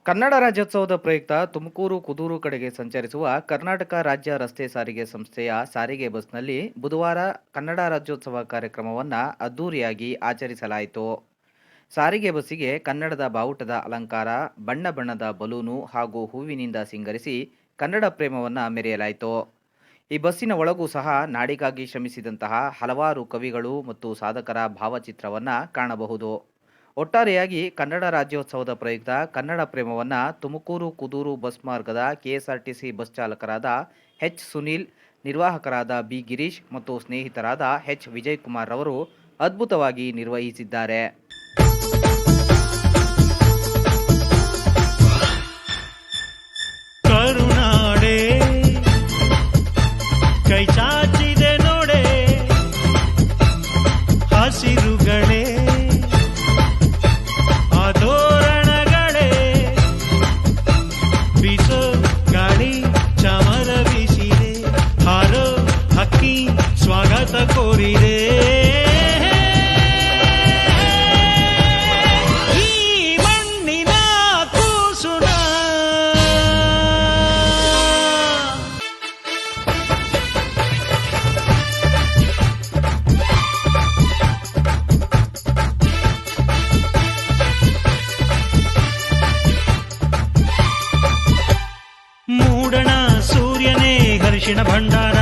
ಕನ್ನಡ ರಾಜ್ಯೋತ್ಸವದ ಪ್ರಯುಕ್ತ ತುಮಕೂರು ಕುದೂರು ಕಡೆಗೆ ಸಂಚರಿಸುವ ಕರ್ನಾಟಕ ರಾಜ್ಯ ರಸ್ತೆ ಸಾರಿಗೆ ಸಂಸ್ಥೆಯ ಸಾರಿಗೆ ಬಸ್ನಲ್ಲಿ ಬುಧವಾರ ಕನ್ನಡ ರಾಜ್ಯೋತ್ಸವ ಕಾರ್ಯಕ್ರಮವನ್ನು ಅದ್ದೂರಿಯಾಗಿ ಆಚರಿಸಲಾಯಿತು. ಸಾರಿಗೆ ಬಸ್ಸಿಗೆ ಕನ್ನಡದ ಬಾವುಟದ ಅಲಂಕಾರ, ಬಣ್ಣ ಬಣ್ಣದ ಬಲೂನು ಹಾಗೂ ಹೂವಿನಿಂದ ಸಿಂಗರಿಸಿ ಕನ್ನಡ ಪ್ರೇಮವನ್ನು ಮೆರೆಯಲಾಯಿತು. ಈ ಬಸ್ಸಿನ ಒಳಗೂ ಸಹ ನಾಡಿಗಾಗಿ ಶ್ರಮಿಸಿದಂತಹ ಹಲವಾರು ಕವಿಗಳು ಮತ್ತು ಸಾಧಕರ ಭಾವಚಿತ್ರವನ್ನು ಕಾಣಬಹುದು. ಒಟ್ಟಾರೆಯಾಗಿ ಕನ್ನಡ ರಾಜ್ಯೋತ್ಸವದ ಪ್ರಯುಕ್ತ ಕನ್ನಡ ಪ್ರೇಮವನ್ನು ತುಮಕೂರು ಕುದೂರು ಬಸ್ ಮಾರ್ಗದ ಕೆಎಸ್ಆರ್ಟಿಸಿ ಬಸ್ ಚಾಲಕರಾದ ಸುನೀಲ್, ನಿರ್ವಾಹಕರಾದ ಗಿರೀಶ್ ಮತ್ತು ಸ್ನೇಹಿತರಾದ ವಿಜಯಕುಮಾರ್ ರವರು ಅದ್ಭುತವಾಗಿ ನಿರ್ವಹಿಸಿದ್ದಾರೆ. ಕರುನಾಡೆ ಕೈ ಚಾಚಿದೆ ನೋಡೆ, ಹಸಿರುಗಳೇ ಆತೋರಣಗಳೇ, ಬೀಸೋ ಗಾಳಿ ಚಮರ ಬೀಸಿದೆ, ಹಾರೋ ಹಕ್ಕಿ ಸ್ವಾಗತ ಕೋರಿದೆ. ಮೂಡಣ ಸೂರ್ಯನೇ ಹರ್ಷಿಣ ಭಂಡಾರ,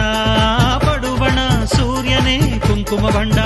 ಪಡುಬಣ ಸೂರ್ಯನೇ ಕುಂಕುಮ ಭಂಡಾರ.